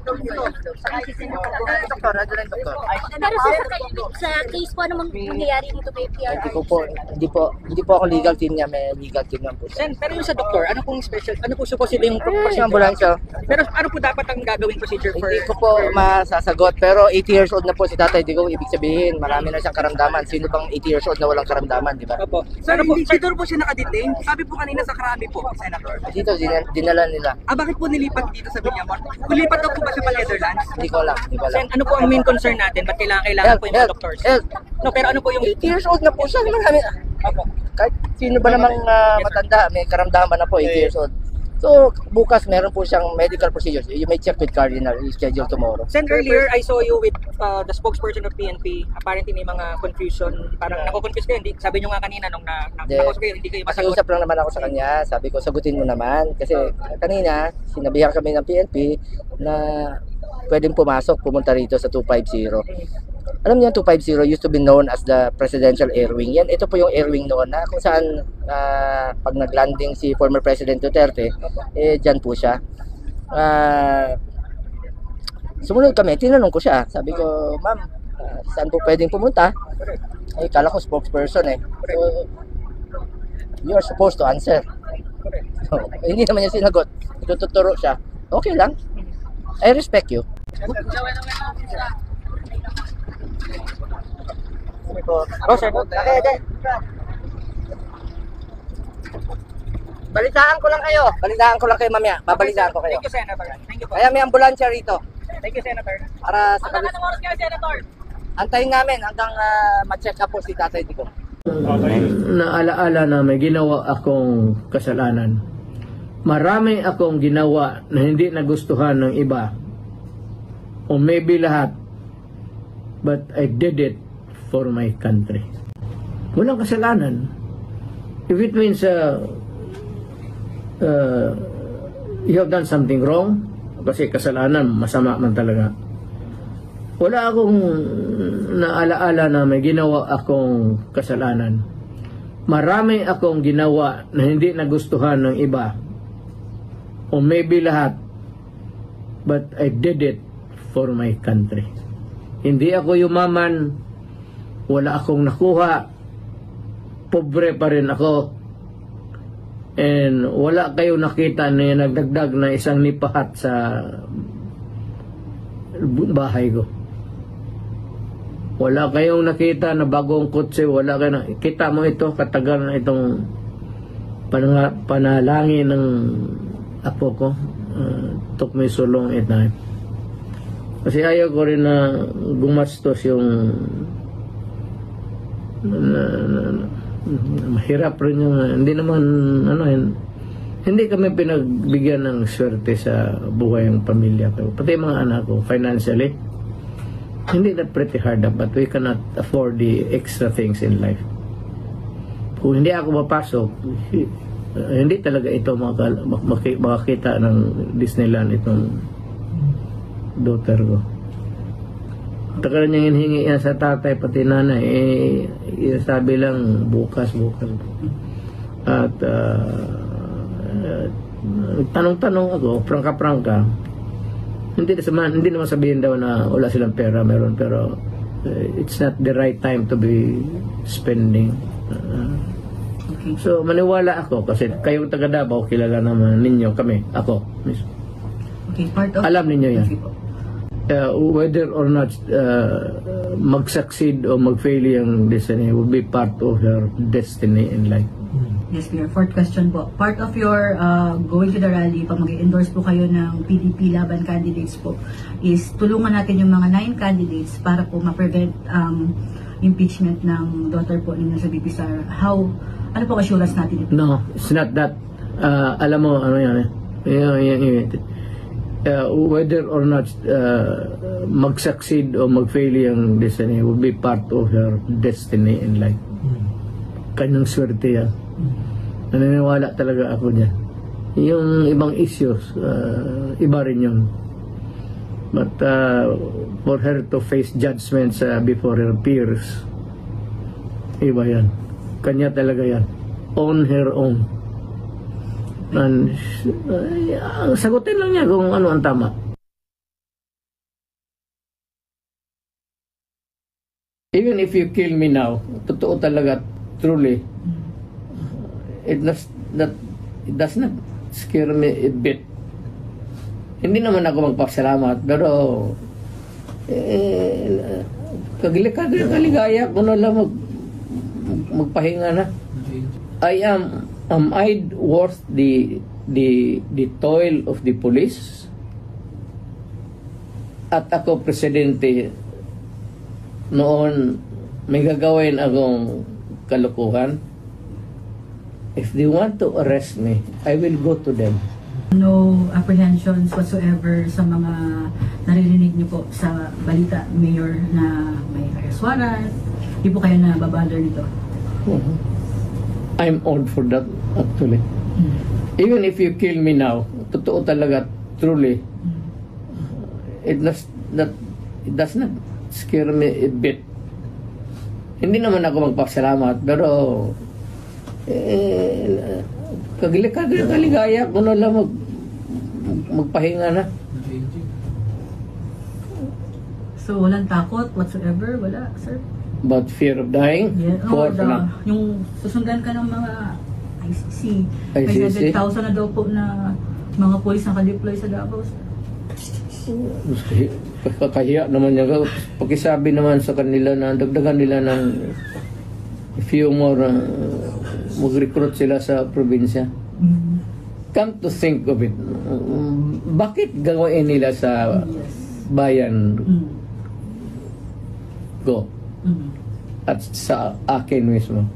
Pero sa case po, ano mangyayari dito kay PR? Hindi po ako legal team niya, may legal team lang po. Sen, pero yung sa doktor, ano pong special, ano po supposedly yung procedure? Ambulansya. Pero ano po dapat ang gagawing procedure for... Hindi ko po masasagot, pero 80 years old na po si Tatay Digong, ibig sabihin, marami na siyang karamdaman. Sino bang 80 years old na walang karamdaman, di ba? Opo. Sir, Ano po, hindi dito po siya nakadetain. Sabi po kanina sa Krami po, Senator. Dito, dinala nila. Bakit po nilipat dito sa Villamor? Kulipat daw po ba siya pa Netherlands? Hindi ko alam. Sen, ano po ang main concern natin? Ba't kailangan po yung mga doctors? No, pero ano po yung... 80 years old na po siya, marami. Opo. Kahit sino ba namang matanda, may karamdaman na po, 80 years old. So, bukas meron po siyang medical procedures. You may check with Cardinal, schedule tomorrow. Sen, earlier I saw you with the spokesperson of PNP. Apparently may mga confusion. Parang nako-confuse kayo. Sabi nyo nga kanina nung nakausap kayo, hindi kayo masagot. Makiusap lang naman ako sa kanya. Sabi ko, sagutin mo naman. Kasi kanina, sinabihan kami ng PNP na pwedeng pumunta rito sa 250. Alam niyo, 250 used to be known as the presidential air wing. Yan, ito po yung air wing noon na kung saan pag naglanding si former President Duterte, dyan po siya. Sumunod kami, tinanong ko siya. Sabi ko, ma'am, saan po pwedeng pumunta? Ay, kala ko spokesperson eh. So, you are supposed to answer. So, hindi naman niya sinagot. Ituturo siya. Okay lang. I respect you. Oh, sir. Balitaan ko lang kayo mamaya. Babalitaan ko kayo. Thank you, Senator. Thank you po. Kaya may ambulansya rito. Thank you, Senator. Para sa Hanggang anong oras kayo, Senator? antayin namin hanggang ma-check up po si Tatay Digong. Naalaala na may ginawa akong kasalanan. Marami akong ginawa na hindi nagustuhan ng iba. O maybe lahat. But I did it for my country. Walang kasalanan. If it means you have done something wrong, kasi kasalanan, masama man talaga. Wala akong naalaala na may ginawa akong kasalanan. Marami akong ginawa na hindi nagustuhan ng iba. O maybe lahat. But I did it for my country. Hindi ako yumaman, wala akong nakuha, pobre pa rin ako, and wala kayo nakita na nagdagdag na isang nipahat sa bahay ko. Wala kayong nakita na bagong kutse, wala kayo kita mo ito, katagal na itong panalangin ng apo ko. Took me so long at night. Kasi ayaw ko rin na gumastos yung mahirap rin yung hindi naman hindi kami pinagbigyan ng swerte sa buhay ng pamilya ko. Pati mga anak ko financially hindi that pretty hard but we cannot afford the extra things in life. Kung hindi ako mapasok hindi talaga ito makakita ng Disneyland itong daughter ko. Tagal niya hinihingi yan sa tatay pati nanay sabi lang bukas at tanong-tanong ako prangka hindi naman sabihin daw na wala silang pera meron pero it's not the right time to be spending so maniwala ako kasi kayong taga Davao kilala naman ninyo kami ako mismo. Okay, part of alam ninyo yan. Whether or not mag-succeed o mag-fail yung destiny will be part of her destiny in life. Yes, Mayor. Fourth question po. Part of your going to the rally, pag mag-endorse po kayo ng PDP laban candidates po, is tulungan natin yung mga 9 candidates para po ma-prevent impeachment ng daughter po ninyo sa BP Sara. Ano po assurance natin ito? No, it's not that. Alam mo, ano yan whether or not mag-succeed o mag-fail yung destiny will be part of her destiny in life. Kanyang swerte yan. Naniniwala talaga ako dyan. Yung ibang issues, iba rin yun. But for her to face judgments before her peers, iba yan. Kanya talaga yan. On her own. And sagutin lang niya kung ano ang tama. Even if you kill me now, totoo talaga, truly, it does not scare me a bit. Hindi naman ako magpasalamat, pero kaligaya ko na lang magpahinga na. Am I worth the toil of the police? At ako, presidente, noon may gagawin akong kalukuhan. If they want to arrest me, I will go to them. No apprehensions whatsoever sa mga naririnig niyo po sa balita, Mayor, na may arrest warrant? Di po kayo na babother nito? I'm old for that, actually. Even if you kill me now, totoo talaga, truly, it does not scare me a bit. Hindi naman ako magpasalamat, pero kaligaya ko na lang magpahinga na. So, walang takot whatsoever? Wala, sir? About fear of dying? Yeah. Yung susundan ka ng mga ICC. May 7,000 na daw po na mga polis na ka-deploy sa Davao, sir. Kakahiya naman niya. Pakisabi naman sa kanila na dagdagan nila ng few more, mag-recruit sila sa probinsya. Come to think of it, bakit gawin nila sa bayan ko at sa akin mismo?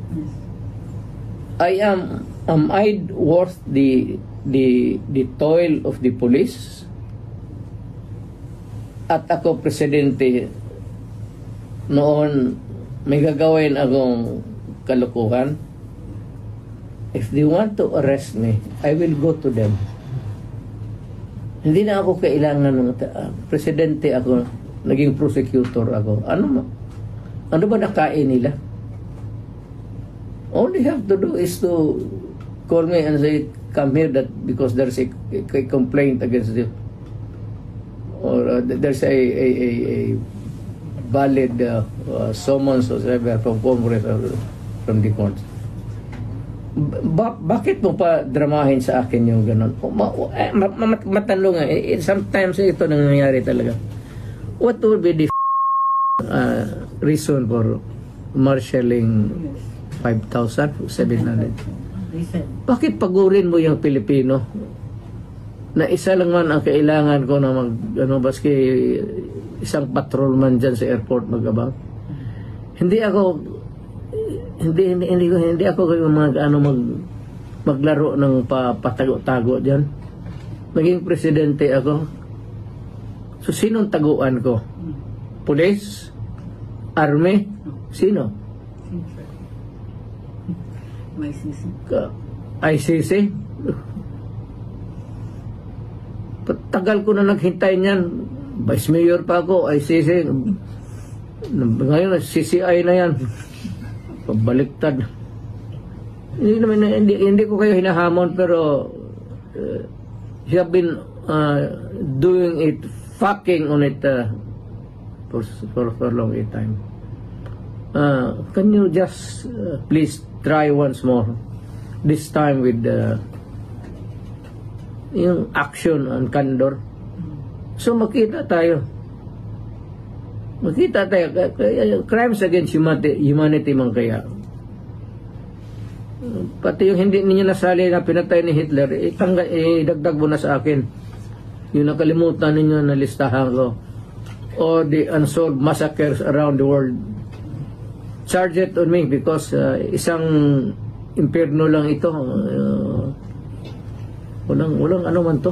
Am I worth the toil of the police? At ako, presidente, noon may gagawin akong kalukuhan. If they want to arrest me, I will go to them. Hindi na ako kailangan ng presidente ako, naging prosecutor ako. Ano ba nakain nila? All they have to do is to call me and say, come here that because there's a complaint against you. Or there's a valid summons or whatever from Congress or from the courts. Bakit mo pa dramahin sa akin yung gano'n? Matanong nga, sometimes ito nangyayari talaga. What would be the reason for marshalling 5,700? Bakit pagurin mo yung Pilipino? Na isa lang man ang kailangan ko na baski isang patrolman dyan sa airport magabang. Hindi ako yung maglaro ng patago-tago diyan. Naging presidente ako. So sinong taguan ko? Police? Army? Sino? ICC? Tagal ko na naghintay niyan. Vice Mayor pa ako, ICC. Ngayon, CCI na yan. Pabaliktad. Hindi ko kayo hinahamon, pero you have been doing it, fucking on it for a long time. Can you just please try once more? This time with yung action and candor. So makita tayo. Crimes against humanity man kaya. Pati yung hindi ninyo nasali na pinatay ni Hitler, idagdag mo na sa akin. Yung nakalimutan ninyo na listahan ko. Or the unsolved massacres around the world. Charge it on me because isang impierno lang ito. Walang ano man to.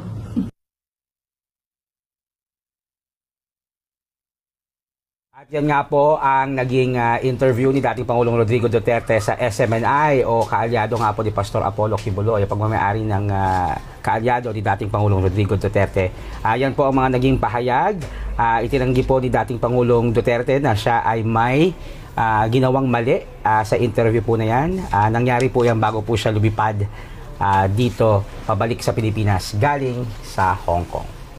At yan nga po ang naging interview ni dating Pangulong Rodrigo Duterte sa SMNI o kaalyado nga po ni Pastor Apollo Kibuloy, ang pagmamayari ng kaalyado ni dating Pangulong Rodrigo Duterte. Yan po ang mga naging pahayag. Itinanggi po ni dating Pangulong Duterte na siya ay may ginawang mali sa interview po na yan. Nangyari po yan bago po siya lumipad dito pabalik sa Pilipinas galing sa Hong Kong.